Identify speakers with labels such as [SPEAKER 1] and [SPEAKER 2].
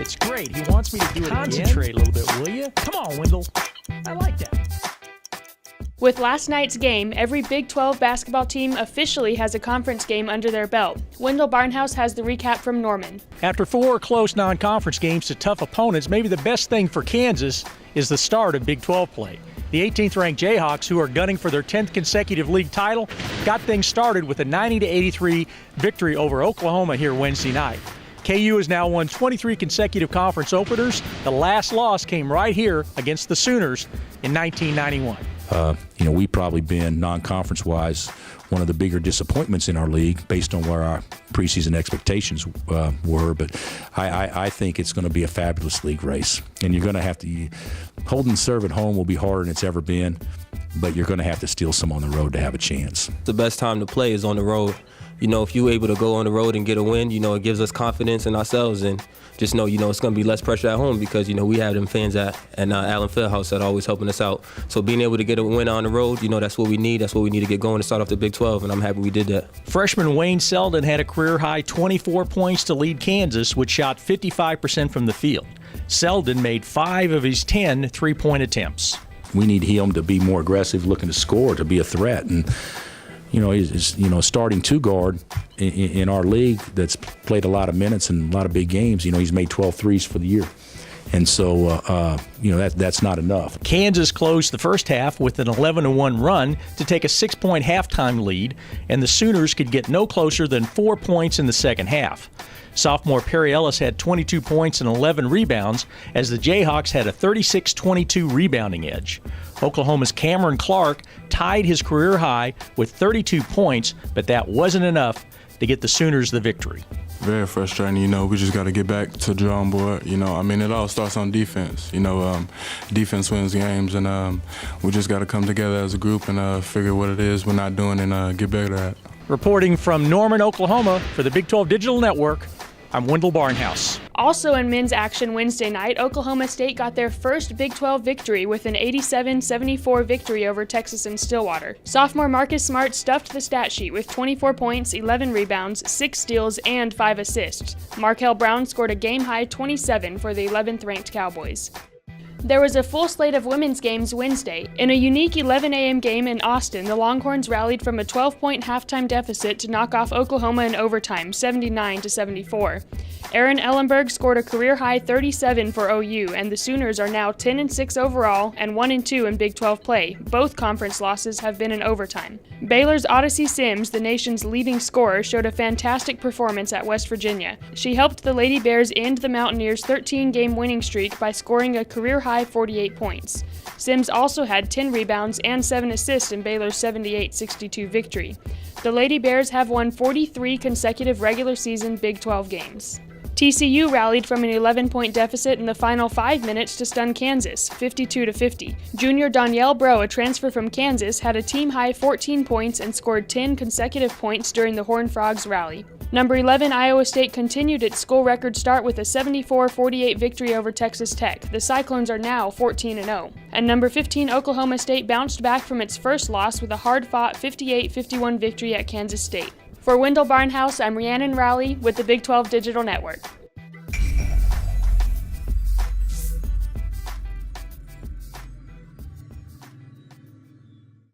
[SPEAKER 1] It's great. He wants me to do it again.
[SPEAKER 2] Concentrate a little bit, will you?
[SPEAKER 1] Come on, Wendell. I like that.
[SPEAKER 3] With last night's game, every Big 12 basketball team officially has a conference game under their belt. Wendell Barnhouse has the recap from Norman.
[SPEAKER 1] After 4 close non-conference games to tough opponents, maybe the best thing for Kansas is the start of Big 12 play. The 18th-ranked Jayhawks, who are gunning for their 10th consecutive league title, got things started with a 90-83 victory over Oklahoma here Wednesday night. KU has now won 23 consecutive conference openers. The last loss came right here against the Sooners in 1991.
[SPEAKER 4] We've probably been non-conference-wise one of the bigger disappointments in our league based on where our preseason expectations were. But I think it's going to be a fabulous league race. And you're going to have to – hold and serve at home will be harder than it's ever been, but you're going to have to steal some on the road to have a chance.
[SPEAKER 5] The best time to play is on the road. If you're able to go on the road and get a win, it gives us confidence in ourselves, and just know, it's going to be less pressure at home because, we have them fans at Allen Fieldhouse that are always helping us out. So being able to get a win on the road, that's what we need. That's what we need to get going to start off the Big 12, and I'm happy we did that.
[SPEAKER 1] Freshman Wayne Selden had a career-high 24 points to lead Kansas, which shot 55% from the field. Selden made 5 of his 10 three-point attempts.
[SPEAKER 4] We need him to be more aggressive, looking to score, to be a threat. And he's starting two guard in our league that's played a lot of minutes and a lot of big games. He's made 12 threes for the year. And so, that's not enough.
[SPEAKER 1] Kansas closed the first half with an 11-1 run to take a 6-point halftime lead, and the Sooners could get no closer than 4 points in the second half. Sophomore Perry Ellis had 22 points and 11 rebounds as the Jayhawks had a 36-22 rebounding edge. Oklahoma's Cameron Clark tied his career high with 32 points, but that wasn't enough to get the Sooners the victory.
[SPEAKER 6] Very frustrating, we just got to get back to the drawing board. It all starts on defense. Defense wins games, and we just got to come together as a group and figure what it is we're not doing and get better at.
[SPEAKER 1] Reporting from Norman, Oklahoma for the Big 12 Digital Network, I'm Wendell Barnhouse.
[SPEAKER 3] Also in men's action Wednesday night, Oklahoma State got their first Big 12 victory with an 87-74 victory over Texas in Stillwater. Sophomore Marcus Smart stuffed the stat sheet with 24 points, 11 rebounds, 6 steals, and 5 assists. Markel Brown scored a game-high 27 for the 11th-ranked Cowboys. There was a full slate of women's games Wednesday. In a unique 11 a.m. game in Austin, the Longhorns rallied from a 12-point halftime deficit to knock off Oklahoma in overtime, 79-74. Erin Ellenberg scored a career-high 37 for OU, and the Sooners are now 10-6 overall and 1-2 in Big 12 play. Both conference losses have been in overtime. Baylor's Odyssey Sims, the nation's leading scorer, showed a fantastic performance at West Virginia. She helped the Lady Bears end the Mountaineers' 13-game winning streak by scoring a career-high 48 points. Sims also had 10 rebounds and 7 assists in Baylor's 78-62 victory. The Lady Bears have won 43 consecutive regular season Big 12 games. TCU rallied from an 11-point deficit in the final 5 minutes to stun Kansas, 52-50. Junior Danielle Bro, a transfer from Kansas, had a team-high 14 points and scored 10 consecutive points during the Horned Frogs rally. Number 11 Iowa State continued its school record start with a 74-48 victory over Texas Tech. The Cyclones are now 14-0. And number 15 Oklahoma State bounced back from its first loss with a hard-fought 58-51 victory at Kansas State. For Wendell Barnhouse, I'm Rhiannon Rowley with the Big 12 Digital Network.